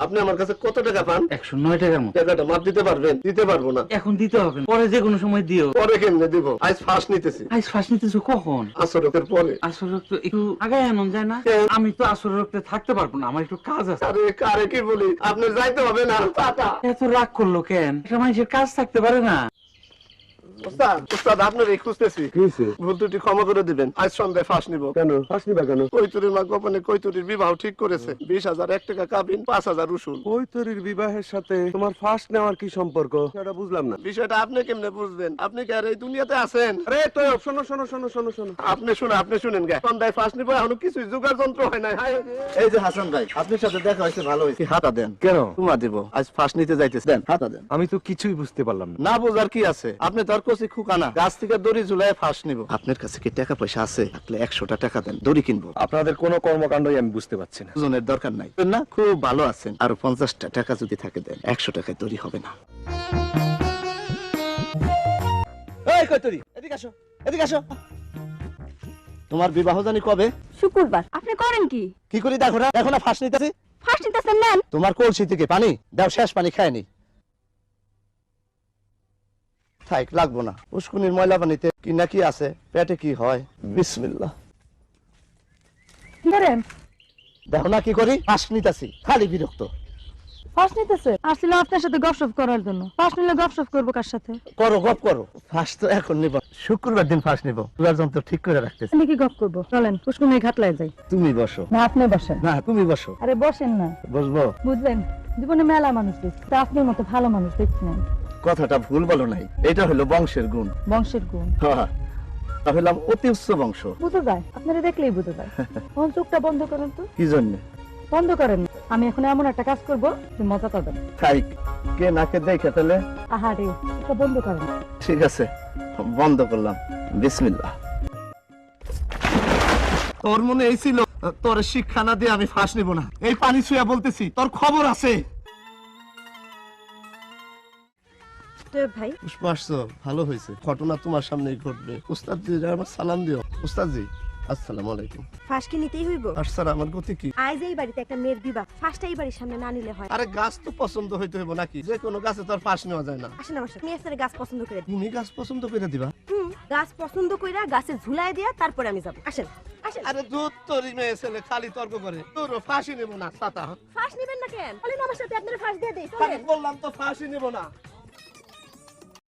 আপনি আমার কাছে কত টাকা পান? 109 টাকার মতো। টাকাটা মাপ দিতে পারবেন? দিতে পারবো না। এখন দিতে হবে না, পরে যে কোনো সময় দিও। পরে কেমনে দিব? আজ ফার্স্ট নিতেছি। আজ ফার্স্ট নিতেছো কখন? আসরের পরে। আসর রক্ত একটু আগায় আনন যায় না? আমি তো আসর রক্তে থাকতে পারবো না, আমার একটু কাজ আছে। আরে কারে কি বলি, আপনি যাইতে হবে না। টাটা। এত রাগ করলো কেন? একটা মানুষের কাজ থাকতে পারে না? উস্তাদ আপনার এই খুঁজতেছি। কি হইছে? ভুল ত্রুটি ক্ষমা করে দিবেন। আজ সন্ধ্যায় ফাঁস নিব। কেন ফাঁস নিবা কেন? কৈতুরীর মা গোপনে কৈতুরীর বিবাহ ঠিক করেছে। 20,000 1 টাকা কাবিন, 5,000 রসুল। কৈতরীর বিবাহের সাথে তোমার ফাঁস নেওয়ার কি সম্পর্ক? সেটা বুঝলাম না। বিষয়টা আপনি কেমনে বুঝবেন? আপনি কি আর এই দুনিয়াতে আছেন? আরে তো শোনো শোনো শোনো শোনো শোনো আপনি শুনেন গে। সন্ধ্যায় ফাঁস নিব, এখনো কিছুই জোগাড় যন্ত্র হয় নাই। হায় রে। এই যে হাসান ভাই, আপনার সাথে দেখা হয়েছে, ভালো হয়েছে। হাতা দেন। কেন? তোমা দিব। আজ ফাঁস নিতে যাইতেছে। দেন, হাতা দেন। আমি তো কিছুই বুঝতে পারলাম না। না বোঝার কি আছে? আপনি তো আর কচি খুকানা, গাছ থেকে দড়ি ঝুলাই ফাঁস নিব। আপনার কাছে কি টাকা পয়সা আছে? থাকলে 100টা টাকা দেন, দড়ি কিনবো। আপনাদের কোনো কর্মকাণ্ডই আমি বুঝতে পারছি না। ওজনের দরকার নাই না, খুব ভালো আছেন। আর 50টা টাকা যদি থাকে দেন, 100 টাকায় দড়ি হবে না। এই কৈতরী, এদিকে আসো, এদিকে আসো। তোমার বিবাহ জানি কবে? শুক্রবার। আপনি করেন কি? কি করি দেখো না, দেখো না ফাঁস নিতেছি। ফার্স্ট নিতেছেন নেন। তোমার কলসি থেকে পানি দাও, শেষ পানি খায়নি। থাক, লাগবো না। উস্কুনির ময়লা পানিতে কি না কি আছে, পেটে কি হয়। বিসমিল্লাহ। ধরেন। দেখো না কি করি, ফাঁস নিতেছি, খালি বিরক্ত। ফার্স্ট নিতেছে? আসলে আপনার সাথে গপসপ করার জন্য। ফার্স্ট নিলে গপসপ করবো কার সাথে? করো, গপ করো। ফাঁস তো এখন নিব, শুক্রবার দিন ফাঁস নিব। চুলার যন্ত্র ঠিক করে রাখতেছি। আমি কি গপ করবো? চলেন পুষ্কুনির ঘাটলায় যাই। তুমি বসো। না আপনি বসেন। না, তুমি বসো। আরে বসেন না। বসবো? বুঝলেন, জীবনে মেলা মানুষ দেখছি, তা আপনার মতো ভালো মানুষ দেখছি না। কথাটা ভুল বলো নাই, এটা হলো বংশের গুণ। বংশের গুণ? হ্যাঁ, হলাম অতি উচ্চ বংশ। বুঝা যায়, আপনারা দেখলেই বুঝা যায়। তখন চোখটা বন্ধ করেন তো। কি জন্য? বন্ধ করেন। আমি এখন এমন একটা কাজ করবো যে মজা পাবেন। তাই কে নাকে দেখে তাহলে? আহারে, এটা বন্ধ করেন। ঠিক আছে, বন্ধ করলাম। বিসমিল্লাহ। তোর মনে এই ছিল তোর শিক্ষা না দিয়ে আমি ফাঁস নিব না? এই পানি ছুঁয়া বলতেছি, তোর খবর আছে। ভাই পুষ্পা আসছো, ভালো হয়েছে। ঘটনা তোমার সামনেই ঘটবে। উস্তাদজি আমার সালাম দিও। উস্তাদজি আসসালামু আলাইকুম। ফাঁস কি নিতেই হইব? আচ্ছা, আমার গতি কি? আজ এই বাড়িতে একটা মেয়ের বিবাহ, ফাঁসটা এই বাড়ির সামনে না নিলে হয়? আরে গাছ তো পছন্দ হইতে হইব নাকি? যে কোনো গাছে তোর ফাঁস নেওয়া যায় না। আসেন আমার সাথে, আমি আপনার গাছ পছন্দ করে দিই। তুমি গাছ পছন্দ করে দিবা? গাছ পছন্দ কইরা গাছে ঝুলাই দিয়া তারপরে আমি যাব। আসেন আসেন। আরে দুধ তোরই মেয়ে ছেলে খালি তর্ক করে। তোর ফাঁসি নেব না, ছাতা। ফাঁস নেবেন না কেন? বলেন আমার সাথে আপনারা ফাঁস দিয়ে দেই। আমি বললাম তো ফাঁসি নেব না।